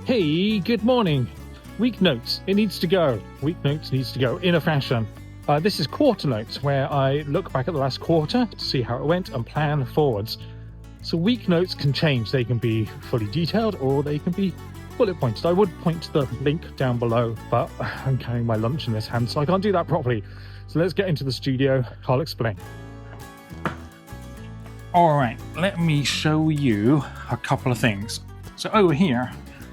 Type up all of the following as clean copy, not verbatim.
Hey, good morning. Weeknotes, it needs to go. Weeknotes needs to go in a fashion. This is Quarternotes, where I look back at the last quarter to see how it went and plan forwards. So Weeknotes can change. They can be fully detailed or they can be bullet pointed. I would point to the link down below, but I'm carrying my lunch in this hand, so I can't do that properly. So let's get into the studio. I'll explain. All right, let me show you a couple of things. So over here,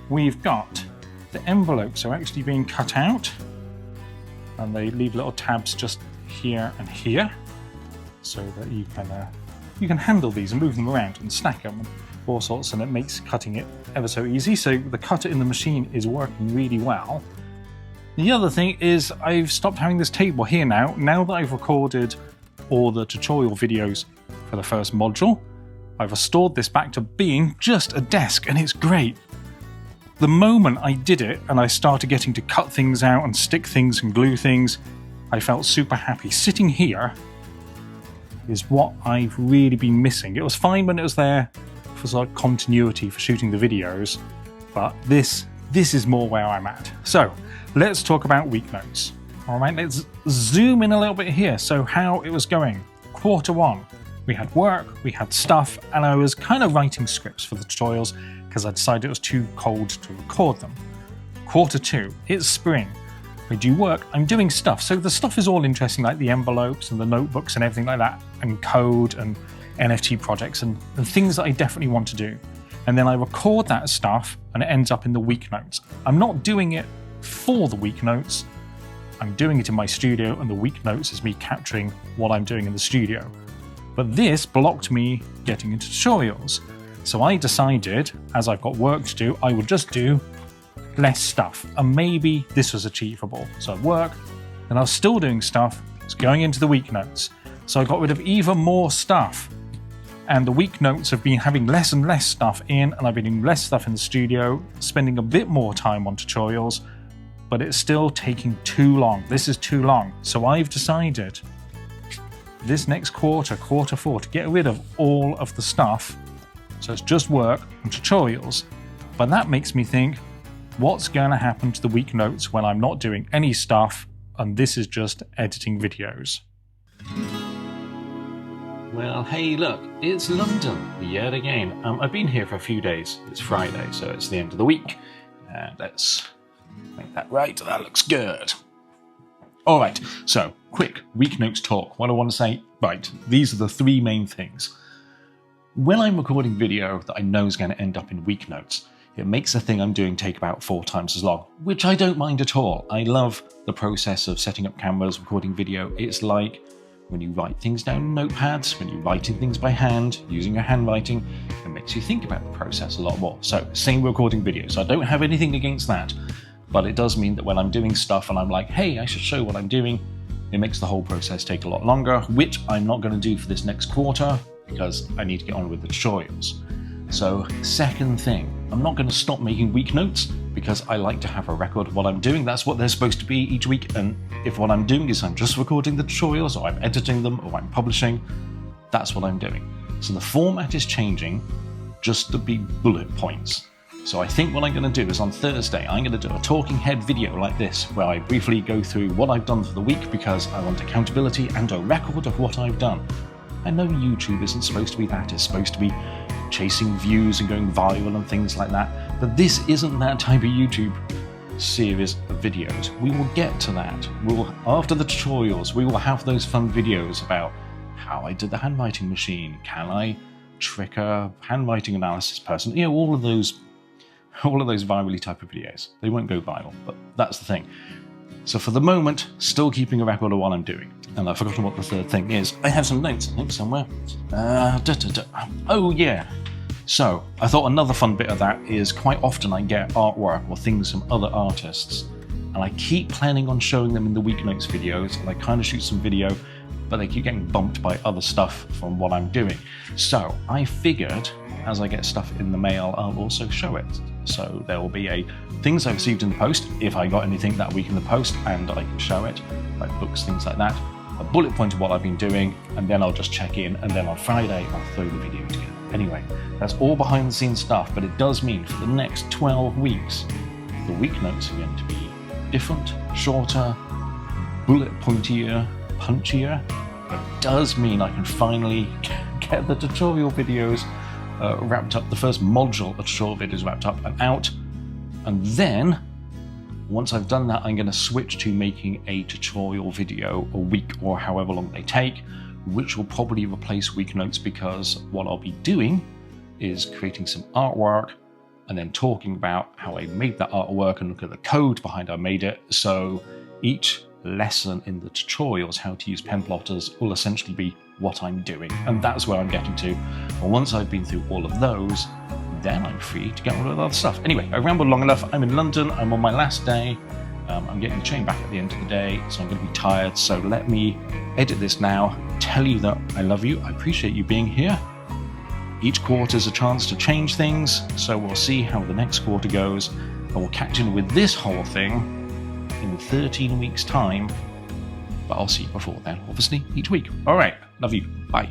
we've got the envelopes are actually being cut out, and they leave little tabs just here and here, so that you can handle these and move them around and stack them and all sorts, and it makes cutting it ever so easy. So the cutter in the machine is working really well. The other thing is I've stopped having this table here now. Now that I've recorded all the tutorial videos for the first module, I've restored this back to being just a desk, and it's great. The moment I did it and I started getting to cut things out and stick things and glue things, I felt super happy. Sitting here is what I've really been missing. It was fine when it was there for sort of continuity for shooting the videos, but this is more where I'm at. So let's talk about Weeknotes. All right, let's zoom in a little bit here. So how it was going. Quarter one, we had work, we had stuff, and I was kind of writing scripts for the tutorials because I decided it was too cold to record them. Quarter two, it's spring. I do work, I'm doing stuff. So the stuff is all interesting, like the envelopes and the notebooks and everything like that, and code and NFT projects and things that I definitely want to do. And then I record that stuff and it ends up in the Weeknotes. I'm not doing it for the Weeknotes, I'm doing it in my studio, and the Weeknotes is me capturing what I'm doing in the studio. But this blocked me getting into tutorials. So I decided, as I've got work to do, I would just do less stuff, and maybe this was achievable. So I'd work, and I was still doing stuff, it's going into the Weeknotes. So I got rid of even more stuff, and the Weeknotes have been having less and less stuff in, and I've been doing less stuff in the studio, spending a bit more time on tutorials, but it's still taking too long. This is too long. So I've decided this next quarter, quarter four, to get rid of all of the stuff. So it's just work and tutorials. But that makes me think, what's going to happen to the Weeknotes when I'm not doing any stuff and this is just editing videos? Well, hey, look, it's London yet again. I've been here for a few days. It's Friday, so it's the end of the week. Let's make that right. That looks good. All right, so quick Weeknotes talk. What I want to say, right, these are the three main things. When I'm recording video that I know is going to end up in Weeknotes, it makes the thing I'm doing take about 4 times as long, which I don't mind at all. I love the process of setting up cameras, recording video. It's like when you write things down in notepads, when you're writing things by hand, using your handwriting, it makes you think about the process a lot more. So same recording video. So I don't have anything against that, but it does mean that when I'm doing stuff and I'm like, hey, I should show what I'm doing, it makes the whole process take a lot longer, which I'm not going to do for this next quarter because I need to get on with the tutorials. So second thing, I'm not going to stop making Weeknotes because I like to have a record of what I'm doing. That's what they're supposed to be each week, and if what I'm doing is I'm just recording the tutorials or I'm editing them or I'm publishing, that's what I'm doing. So the format is changing just to be bullet points. So I think what I'm going to do is on Thursday, I'm going to do a talking head video like this, where I briefly go through what I've done for the week because I want accountability and a record of what I've done. I know YouTube isn't supposed to be that, it's supposed to be chasing views and going viral and things like that, but this isn't that type of YouTube series of videos. We will get to that. After the tutorials, we will have those fun videos about how I did the handwriting machine, can I trick a handwriting analysis person, you know, all of those virally type of videos. They won't go viral, but that's the thing. So for the moment, still keeping a record of what I'm doing. And I've forgotten what the third thing is. I have some notes, I think, somewhere. Oh yeah. So I thought another fun bit of that is quite often I get artwork or things from other artists, and I keep planning on showing them in the Weeknotes videos, and I kind of shoot some video, but they keep getting bumped by other stuff from what I'm doing. So I figured, as I get stuff in the mail, I'll also show it. So there will be things I received in the post, if I got anything that week in the post, and I can show it, like books, things like that. A bullet point of what I've been doing, and then I'll just check in, and then on Friday I'll throw the video together. Anyway, that's all behind the scenes stuff, but it does mean for the next 12 weeks, the week notes are going to be different, shorter, bullet pointier, punchier. It does mean I can finally get the tutorial videos wrapped up, the first module of tutorial videos wrapped up and out. And then, once I've done that, I'm going to switch to making a tutorial video a week or however long they take, which will probably replace week notes, because what I'll be doing is creating some artwork and then talking about how I made that artwork and look at the code behind how I made it. So each lesson in the tutorials, how to use pen plotters, will essentially be what I'm doing, and that's where I'm getting to. And once I've been through all of those, then I'm free to get on with other stuff. Anyway, I rambled long enough. I'm in London, I'm on my last day. I'm getting the train back at the end of the day, so I'm going to be tired. So let me edit this now, tell you that I love you, I appreciate you being here. Each quarter is a chance to change things, so we'll see how the next quarter goes, and we'll catch in with this whole thing in 13 weeks' time. But I'll see you before then, obviously, each week. All right, love you, bye.